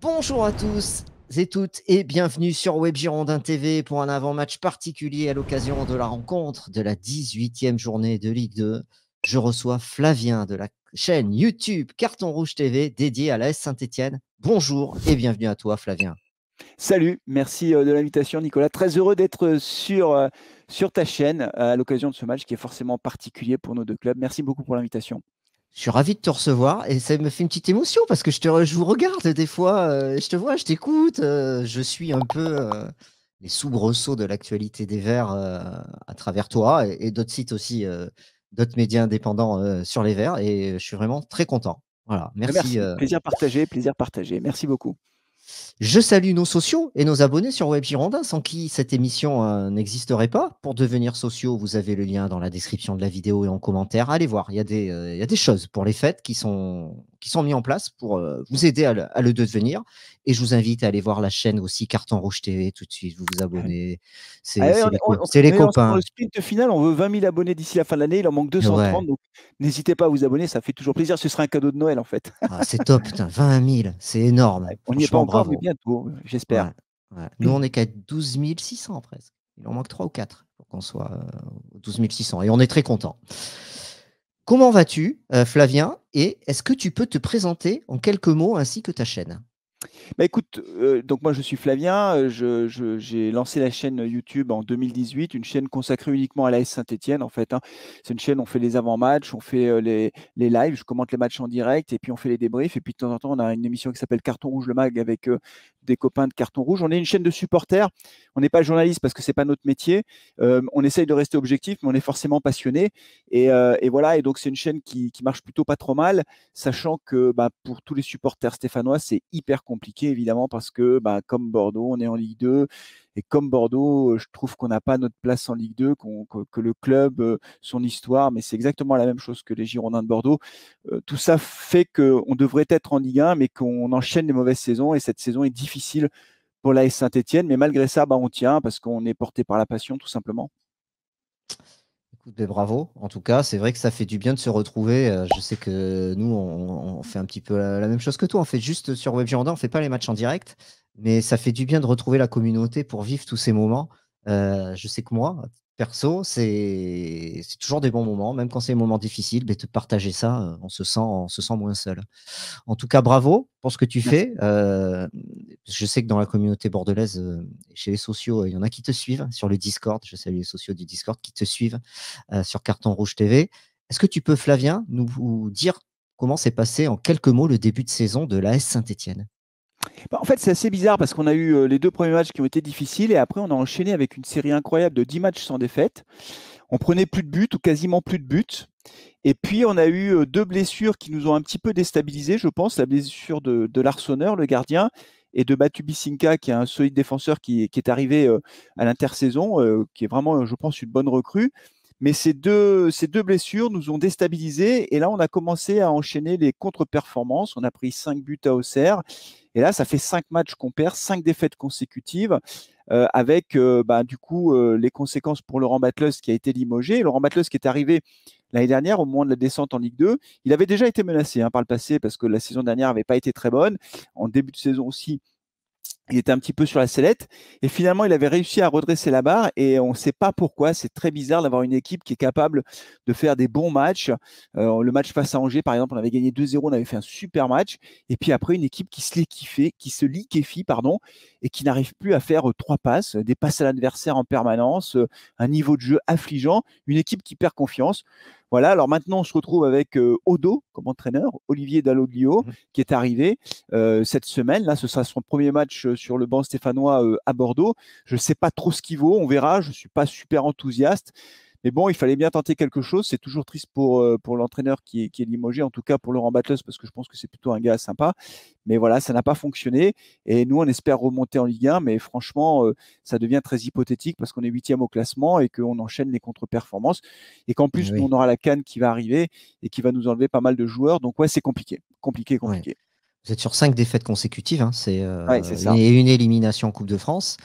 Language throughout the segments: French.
Bonjour à tous et toutes et bienvenue sur Web Girondin TV pour un avant-match particulier à l'occasion de la rencontre de la 18e journée de Ligue 2. Je reçois Flavien de la chaîne YouTube Carton Rouge TV dédiée à l'AS Saint-Étienne. Bonjour et bienvenue à toi Flavien. Salut, merci de l'invitation Nicolas. Très heureux d'être sur ta chaîne à l'occasion de ce match qui est forcément particulier pour nos deux clubs. Merci beaucoup pour l'invitation. Je suis ravi de te recevoir et ça me fait une petite émotion parce que je vous regarde des fois, je te vois, je t'écoute, je suis un peu les soubresauts de l'actualité des Verts à travers toi et d'autres sites aussi, d'autres médias indépendants sur les Verts et je suis vraiment très content. Voilà, merci. Merci, plaisir partagé, plaisir partagé. Merci beaucoup. Je salue nos sociaux et nos abonnés sur Web Girondin, sans qui cette émission n'existerait pas. Pour devenir sociaux, vous avez le lien dans la description de la vidéo et en commentaire. Allez voir, il y a des choses pour les fêtes qui sont mises en place pour vous aider à le devenir. Et je vous invite à aller voir la chaîne aussi Carton Rouge TV tout de suite. Vous vous abonnez. C'est Allez, c'est les, c'est les on est dans copains. le sprint final, on veut 20 000 abonnés d'ici la fin de l'année, il en manque Ouais. 230, donc n'hésitez pas à vous abonner, ça fait toujours plaisir. Ce sera un cadeau de Noël en fait. Ah, c'est top, putain, 20 000, c'est énorme. On n'y est pas Franchement, encore, mais bravo. bientôt, j'espère. Ouais, ouais. Nous, on est qu'à 12 600 presque. Il en manque 3 ou 4 pour qu'on soit aux 12 600. Et on est très content. Comment vas-tu, Flavien? Et est-ce que tu peux te présenter en quelques mots ainsi que ta chaîne? Bah écoute, donc moi je suis Flavien, j'ai lancé la chaîne YouTube en 2018, une chaîne consacrée uniquement à l'AS Saint-Étienne en fait, hein. C'est une chaîne, on fait les avant-matchs, on fait les lives, je commente les matchs en direct et puis on fait les débriefs. Et puis de temps en temps, on a une émission qui s'appelle Carton Rouge le Mag avec des copains de Carton Rouge. On est une chaîne de supporters, on n'est pas journaliste parce que c'est pas notre métier. On essaye de rester objectif, mais on est forcément passionné. Et voilà, et donc c'est une chaîne qui marche plutôt pas trop mal, sachant que bah, pour tous les supporters stéphanois, c'est hyper compliqué, évidemment, parce que bah, comme Bordeaux, on est en Ligue 2. Et comme Bordeaux, je trouve qu'on n'a pas notre place en Ligue 2, que le club, son histoire, mais c'est exactement la même chose que les Girondins de Bordeaux. Tout ça fait qu'on devrait être en Ligue 1, mais qu'on enchaîne les mauvaises saisons. Et cette saison est difficile pour l'AS Saint-Etienne. Mais malgré ça, bah, on tient parce qu'on est porté par la passion, tout simplement. Écoute, ben, bravo. En tout cas, c'est vrai que ça fait du bien de se retrouver. Je sais que nous, on fait un petit peu la même chose que toi. On fait juste sur Web Girondin, on fait pas les matchs en direct, mais ça fait du bien de retrouver la communauté pour vivre tous ces moments. Je sais que moi, perso, c'est toujours des bons moments, même quand c'est des moments difficiles, mais de partager ça, on se sent moins seul. En tout cas, bravo pour ce que tu Merci. fais. Je sais que dans la communauté bordelaise, chez les sociaux, il y en a qui te suivent sur le Discord. Je salue les sociaux du Discord qui te suivent sur Carton Rouge TV. Est-ce que tu peux, Flavien, nous dire comment s'est passé en quelques mots le début de saison de l'AS Saint-Étienne? Bah, en fait, c'est assez bizarre parce qu'on a eu les deux premiers matchs qui ont été difficiles et après, on a enchaîné avec une série incroyable de 10 matchs sans défaite. On prenait plus de buts ou quasiment plus de buts. Et puis, on a eu deux blessures qui nous ont un petit peu déstabilisés, je pense. La blessure de l'Arseneur, le gardien, et de Batu Bisinca, qui est un solide défenseur qui est arrivé à l'intersaison, qui est vraiment, je pense, une bonne recrue. Mais ces deux blessures nous ont déstabilisés. Et là, on a commencé à enchaîner les contre-performances. On a pris 5 buts à Auxerre. Et là, ça fait 5 matchs qu'on perd, 5 défaites consécutives, avec bah, du coup les conséquences pour Laurent Batleus qui a été limogé. Laurent Batleus qui est arrivé l'année dernière au moment de la descente en Ligue 2. Il avait déjà été menacé par le passé parce que la saison dernière n'avait pas été très bonne. En début de saison aussi, il était un petit peu sur la sellette et finalement il avait réussi à redresser la barre et on ne sait pas pourquoi. C'est très bizarre d'avoir une équipe qui est capable de faire des bons matchs. Le match face à Angers par exemple, on avait gagné 2-0, on avait fait un super match et puis après une équipe qui se liquéfie pardon et qui n'arrive plus à faire trois passes, des passes à l'adversaire en permanence, un niveau de jeu affligeant, une équipe qui perd confiance. Voilà, alors maintenant on se retrouve avec Odo comme entraîneur, Olivier Dalloglio Mhm. qui est arrivé cette semaine. Là, ce sera son premier match sur le banc stéphanois à Bordeaux. Je ne sais pas trop ce qu'il vaut, on verra. Je ne suis pas super enthousiaste. Mais bon, il fallait bien tenter quelque chose. C'est toujours triste pour l'entraîneur qui est limogé, en tout cas pour Laurent Batleus, parce que je pense que c'est plutôt un gars sympa. Mais voilà, ça n'a pas fonctionné. Et nous, on espère remonter en Ligue 1, mais franchement, ça devient très hypothétique parce qu'on est huitième au classement et qu'on enchaîne les contre-performances. Et qu'en Eh plus, nous, oui, on aura la canne qui va arriver et qui va nous enlever pas mal de joueurs. Donc ouais, c'est compliqué. Compliqué, ouais. compliqué. Vous êtes sur 5 défaites consécutives, hein, Ouais, c'est ça. une élimination en Coupe de France.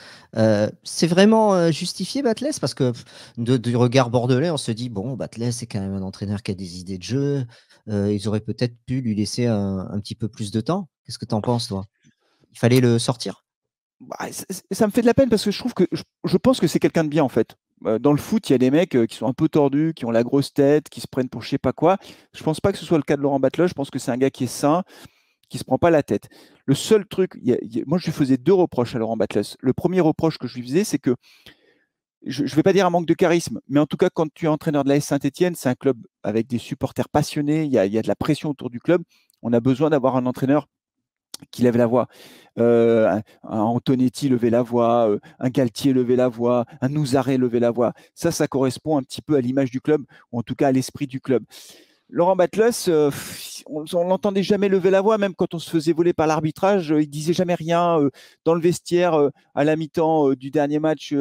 C'est vraiment justifié, Batles, parce que du regard bordelais, on se dit, bon, Batles, c'est quand même un entraîneur qui a des idées de jeu. Ils auraient peut-être pu lui laisser un petit peu plus de temps. Qu'est-ce que tu en penses, toi? Il fallait le sortir? Bah, ça me fait de la peine parce que je trouve que je pense que c'est quelqu'un de bien en fait. Dans le foot, il y a des mecs qui sont un peu tordus, qui ont la grosse tête, qui se prennent pour je sais pas quoi. Je pense pas que ce soit le cas de Laurent Batlle. Je pense que c'est un gars qui est sain, qui se prend pas la tête. Le seul truc, moi je lui faisais 2 reproches à Laurent Batlle. Le premier reproche que je lui faisais, c'est que je ne vais pas dire un manque de charisme, mais en tout cas, quand tu es entraîneur de l'AS Saint-Étienne, c'est un club avec des supporters passionnés, il y a de la pression autour du club. On a besoin d'avoir un entraîneur qui lève la voix. Un Antonetti lever la voix, un Galtier lever la voix, un Nouzaré lever la voix. Ça correspond un petit peu à l'image du club, ou en tout cas à l'esprit du club. Laurent Batlle, on l'entendait jamais lever la voix, même quand on se faisait voler par l'arbitrage, il disait jamais rien dans le vestiaire à la mi-temps du dernier match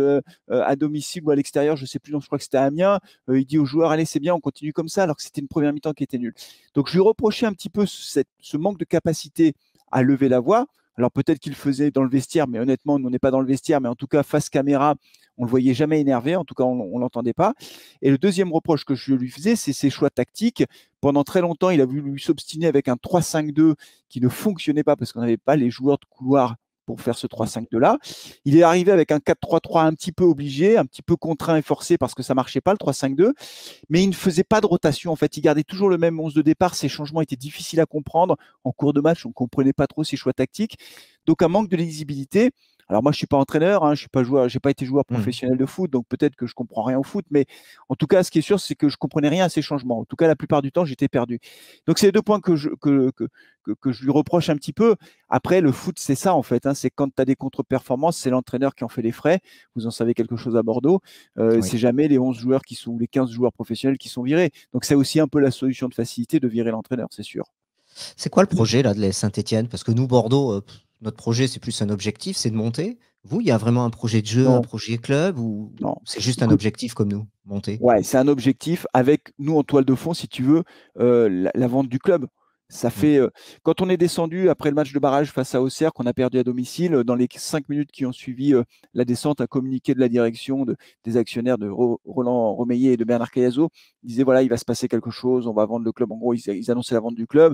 à domicile ou à l'extérieur, je sais plus, non, je crois que c'était à Amiens. Il dit aux joueurs, allez, c'est bien, on continue comme ça, alors que c'était une première mi-temps qui était nulle. Donc je lui reprochais un petit peu ce manque de capacité à lever la voix. Alors peut-être qu'il le faisait dans le vestiaire, mais honnêtement, nous, on n'est pas dans le vestiaire, mais en tout cas, face caméra, on le voyait jamais énervé, en tout cas, on l'entendait pas. Et le deuxième reproche que je lui faisais, c'est ses choix tactiques. Pendant très longtemps, il a voulu s'obstiner avec un 3-5-2 qui ne fonctionnait pas parce qu'on n'avait pas les joueurs de couloir pour faire ce 3-5-2 là. Il est arrivé avec un 4-3-3 un petit peu obligé, un petit peu contraint et forcé parce que ça marchait pas le 3-5-2, mais il ne faisait pas de rotation. En fait, il gardait toujours le même 11 de départ. Ses changements étaient difficiles à comprendre. En cours de match, on ne comprenait pas trop ses choix tactiques. Donc, un manque de lisibilité. Alors moi, je suis pas entraîneur, je suis pas joueur, j'ai pas été joueur professionnel de foot, donc peut-être que je comprends rien au foot, mais en tout cas, ce qui est sûr, c'est que je comprenais rien à ces changements. En tout cas, la plupart du temps, j'étais perdu. Donc c'est les 2 points que je lui reproche un petit peu. Après, le foot, c'est ça en fait, c'est quand tu as des contre-performances, c'est l'entraîneur qui en fait les frais. Vous en savez quelque chose à Bordeaux. Oui. C'est jamais les 11 joueurs qui sont, ou les 15 joueurs professionnels qui sont virés. Donc c'est aussi un peu la solution de facilité de virer l'entraîneur, c'est sûr. C'est quoi le projet là de la Saint-Étienne? Parce que nous, Bordeaux, notre projet, c'est plus un objectif, c'est de monter. Vous, il y a vraiment un projet de jeu, un Non, projet club ou non. c'est juste un Écoute, objectif comme nous, monter? ouais, c'est un objectif avec nous en toile de fond, si tu veux, la vente du club. Ça Mmh. fait, quand on est descendu après le match de barrage face à Auxerre, qu'on a perdu à domicile, dans les 5 minutes qui ont suivi la descente, un communiqué de la direction des actionnaires de Roland Romeillet et de Bernard Cayazo, ils disaient voilà, il va se passer quelque chose, on va vendre le club. En gros, ils annonçaient la vente du club.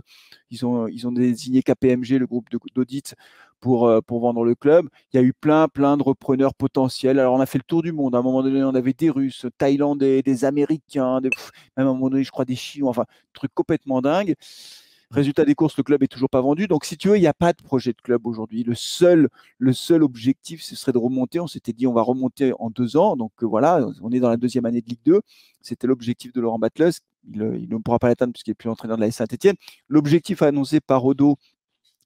Ils ont désigné KPMG, le groupe d'audit, pour vendre le club. Il y a eu plein de repreneurs potentiels. Alors, on a fait le tour du monde. À un moment donné, on avait des Russes, Thaïlandais, des Américains, même à un moment donné, je crois, des Chinois, enfin, truc complètement dingue. Mmh. Résultat des courses, le club est toujours pas vendu. Donc, si tu veux, il n'y a pas de projet de club aujourd'hui. Le seul objectif, ce serait de remonter. On s'était dit, on va remonter en 2 ans. Donc, voilà, on est dans la 2e année de Ligue 2. C'était l'objectif de Laurent Batlle. Il ne pourra pas l'atteindre puisqu'il n'est plus entraîneur de la Saint-Etienne. L'objectif annoncé par Odo,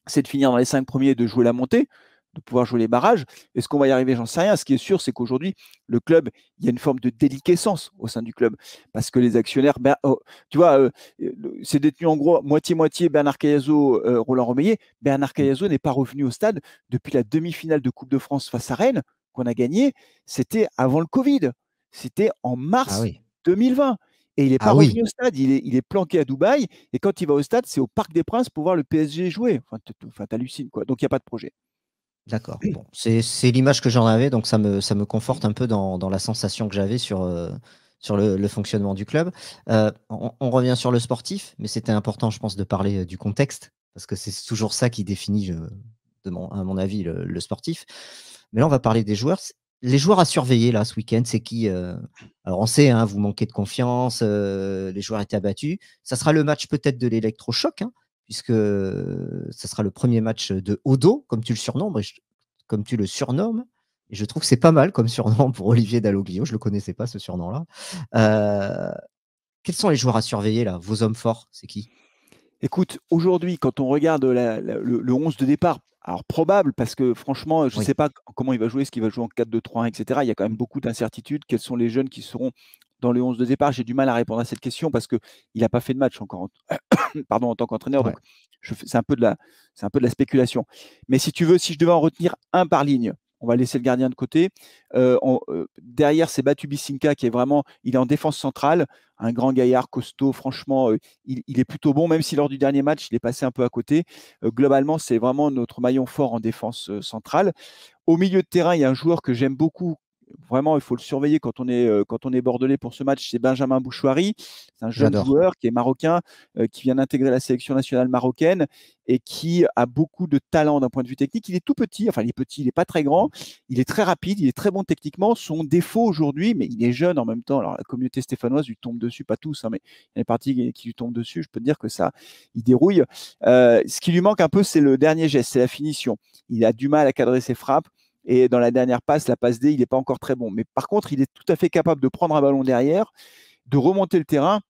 c'est de finir dans les 5 premiers et de jouer la montée, de pouvoir jouer les barrages. Est-ce qu'on va y arriver? J'en sais rien. Ce qui est sûr, c'est qu'aujourd'hui, le club, il y a une forme de déliquescence au sein du club. Parce que les actionnaires, tu vois, c'est détenu en gros moitié-moitié Bernard Cayazo, Roland Romeillet. Bernard Mmh. Cayazo n'est pas revenu au stade depuis la demi-finale de Coupe de France face à Rennes, qu'on a gagné. C'était avant le Covid. C'était en Ah mars oui. 2020. Et il n'est pas Ah oui! revenu au stade. Il est planqué à Dubaï. Et quand il va au stade, c'est au Parc des Princes pour voir le PSG jouer. Enfin, t'hallucines, quoi. Donc, il n'y a pas de projet. D'accord. Bon, c'est l'image que j'en avais, donc ça me conforte un peu dans la sensation que j'avais sur le fonctionnement du club. On revient sur le sportif, mais c'était important, je pense, de parler, du contexte, parce que c'est toujours ça qui définit, à mon avis, le sportif. Mais là, on va parler des joueurs. Les joueurs à surveiller là, ce week-end, c'est qui, Alors on sait, hein, vous manquez de confiance, les joueurs étaient abattus. Ça sera le match peut-être de l'électrochoc, hein, puisque, ça sera le premier match de Odo, comme tu le surnommes, et je trouve que c'est pas mal comme surnom pour Olivier Dalloglio. Je le connaissais pas ce surnom-là. Heu, Quels sont les joueurs à surveiller là? Vos hommes forts, c'est qui? Écoute, aujourd'hui, quand on regarde le 11 de départ, alors probable, parce que franchement, je ne sais Oui. pas comment il va jouer, est-ce qu'il va jouer en 4-2-3-1, etc. Il y a quand même beaucoup d'incertitudes. Quels sont les jeunes qui seront dans le 11 de départ? J'ai du mal à répondre à cette question parce qu'il n'a pas fait de match encore pardon, en tant qu'entraîneur. Ouais. Donc, c'est un peu de la spéculation. Mais si tu veux, si je devais en retenir un par ligne, on va laisser le gardien de côté. Derrière, c'est Batu Bisinka qui est vraiment, il est en défense centrale, un grand gaillard costaud. Franchement, il est plutôt bon, même si lors du dernier match, il est passé un peu à côté. Globalement, c'est vraiment notre maillon fort en défense centrale. Au milieu de terrain, il y a un joueur que j'aime beaucoup, vraiment, il faut le surveiller quand on est bordelais pour ce match, c'est Benjamin Bouchouari. C'est un jeune J'adore. joueur qui est marocain, qui vient d'intégrer la sélection nationale marocaine et qui a beaucoup de talent d'un point de vue technique. Il est tout petit, enfin il est petit, il n'est pas très grand, il est très rapide, il est très bon techniquement. Son défaut aujourd'hui, mais il est jeune en même temps, alors la communauté stéphanoise lui tombe dessus, pas tous, hein, mais il y a des parties qui lui tombent dessus, je peux te dire que ça, il dérouille. Ce qui lui manque un peu, c'est le dernier geste, c'est la finition. Il a du mal à cadrer ses frappes. Et dans la dernière passe, la passe D, il n'est pas encore très bon. Mais par contre, il est tout à fait capable de prendre un ballon derrière, de remonter le terrain.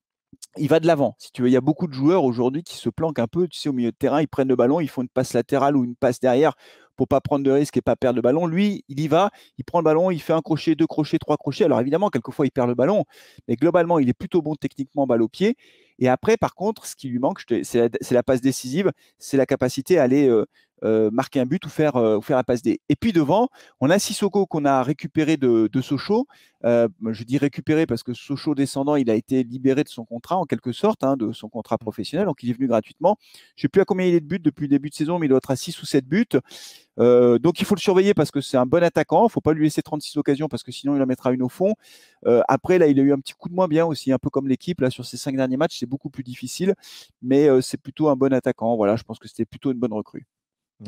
Il va de l'avant. Si tu veux, il y a beaucoup de joueurs aujourd'hui qui se planquent un peu, tu sais, au milieu de terrain, ils prennent le ballon, ils font une passe latérale ou une passe derrière pour pas prendre de risque et pas perdre le ballon. Lui, il y va, il prend le ballon, il fait un crochet, deux crochets, trois crochets. Alors évidemment, quelquefois, il perd le ballon, mais globalement, il est plutôt bon techniquement, balle au pied. Et après, par contre, ce qui lui manque, c'est la passe décisive, c'est la capacité à aller marquer un but ou faire la passe D. Et puis devant, on a Sissoko qu'on a récupéré de Sochaux. Je dis récupéré parce que Sochaux descendant, il a été libéré de son contrat en quelque sorte, hein, de son contrat professionnel, donc il est venu gratuitement. Je ne sais plus à combien il est de buts depuis le début de saison, mais il doit être à 6 ou 7 buts. Donc il faut le surveiller parce que c'est un bon attaquant. Il ne faut pas lui laisser 36 occasions parce que sinon il en mettra une au fond. Après, là, il a eu un petit coup de moins bien aussi, un peu comme l'équipe. Là, sur ces 5 derniers matchs, c'est beaucoup plus difficile, mais c'est plutôt un bon attaquant. Voilà, je pense que c'était plutôt une bonne recrue.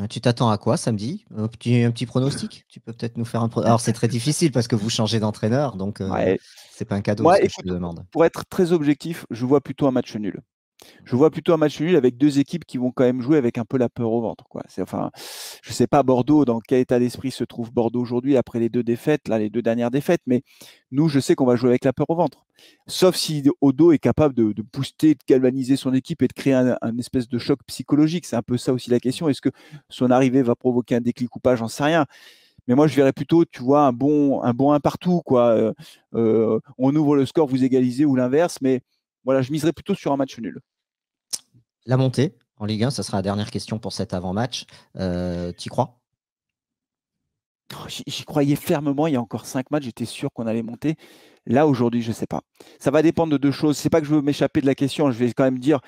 Tu t'attends à quoi samedi? Un petit pronostic? Tu peux peut-être nous faire un Alors, c'est très difficile parce que vous changez d'entraîneur, donc Ouais. c'est pas un cadeau ce Moi, que je te écoute, demande. pour être très objectif, je vois plutôt un match nul. Je vois plutôt un match nul avec deux équipes qui vont quand même jouer avec un peu la peur au ventre, quoi. Enfin, je sais pas Bordeaux, dans quel état d'esprit se trouve Bordeaux aujourd'hui après les deux défaites, là, les deux dernières défaites, mais nous, je sais qu'on va jouer avec la peur au ventre. Sauf si Odo est capable de booster, de galvaniser son équipe et de créer un espèce de choc psychologique. C'est un peu ça aussi la question. Est-ce que son arrivée va provoquer un déclic ou pas? J'en sais rien. Mais moi, je verrais plutôt, tu vois, un bon un partout, quoi. On ouvre le score, vous égalisez ou l'inverse, mais voilà, je miserais plutôt sur un match nul. La montée en Ligue 1, ça sera la dernière question pour cet avant-match. Tu y crois? Oh, j'y croyais fermement il y a encore 5 matchs, j'étais sûr qu'on allait monter. Là, aujourd'hui, je ne sais pas. Ça va dépendre de deux choses. C'est pas que je veux m'échapper de la question, je vais quand même dire,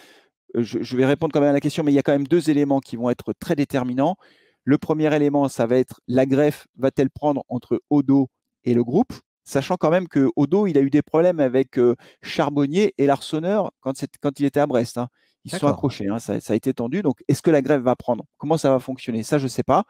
je vais répondre quand même à la question, mais il y a quand même deux éléments qui vont être très déterminants. Le premier élément, ça va être la greffe va-t-elle prendre entre Odo et le groupe, sachant quand même que Odo, il a eu des problèmes avec Charbonnier et l'Arseneur quand il était à Brest, hein. Ils se sont D'accord. accrochés, hein, ça a été tendu. Donc, est-ce que la greffe va prendre? Comment ça va fonctionner? Ça, je ne sais pas.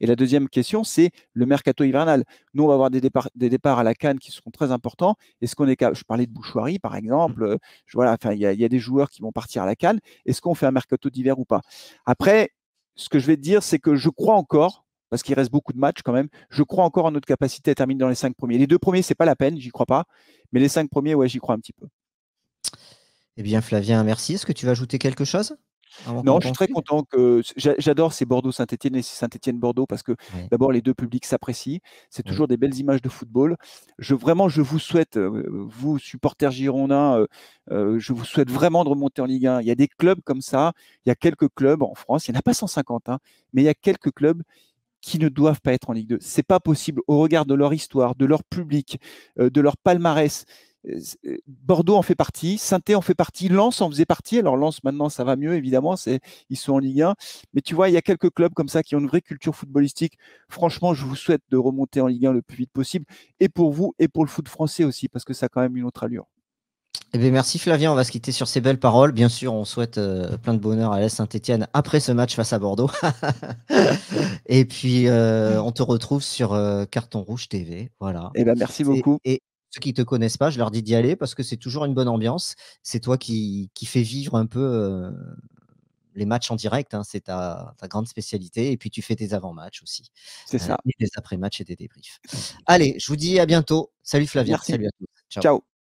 Et la deuxième question, c'est le mercato hivernal. Nous, on va avoir des départs à la CAN qui seront très importants. Est-ce qu'on est capable, je parlais de Bouchoirie, par exemple, voilà, enfin, il y a des joueurs qui vont partir à la CAN. Est-ce qu'on fait un mercato d'hiver ou pas? Après, ce que je vais te dire, c'est que je crois encore, parce qu'il reste beaucoup de matchs quand même, je crois encore en notre capacité à terminer dans les 5 premiers. Les deux premiers, c'est pas la peine, j'y crois pas. Mais les 5 premiers, ouais, j'y crois un petit peu. Eh bien, Flavien, merci. Est-ce que tu vas ajouter quelque chose avant qu'on Non, je suis très conclue? content que j'adore ces Bordeaux-Saint-Étienne et ces Saint-Étienne-Bordeaux parce que Oui, d'abord les deux publics s'apprécient. C'est oui. toujours des belles images de football. Vraiment, je vous souhaite, vous supporters girondins, je vous souhaite vraiment de remonter en Ligue 1. Il y a des clubs comme ça. Il y a quelques clubs en France. Il n'y en a pas 150, hein, mais il y a quelques clubs qui ne doivent pas être en Ligue 2. C'est pas possible au regard de leur histoire, de leur public, de leur palmarès. Bordeaux en fait partie, Saint-Étienne en fait partie, Lens en faisait partie. Alors Lens maintenant ça va mieux évidemment, ils sont en Ligue 1. Mais tu vois, il y a quelques clubs comme ça qui ont une vraie culture footballistique. Franchement, je vous souhaite de remonter en Ligue 1 le plus vite possible, et pour vous et pour le foot français aussi, parce que ça a quand même une autre allure. Eh bien, merci Flavien, on va se quitter sur ces belles paroles. Bien sûr, on souhaite plein de bonheur à l'AS Saint-Étienne après ce match face à Bordeaux. Et puis, on te retrouve sur Carton Rouge TV. Voilà. Eh ben merci Et, beaucoup. et ceux qui ne te connaissent pas, je leur dis d'y aller parce que c'est toujours une bonne ambiance. C'est toi qui fais vivre un peu les matchs en direct, hein, c'est ta grande spécialité. Et puis, tu fais des avant-matchs aussi, C'est ça. et des après-matchs et des débriefs. Allez, je vous dis à bientôt. Salut Flavien, Merci. salut à tous. Ciao. Ciao.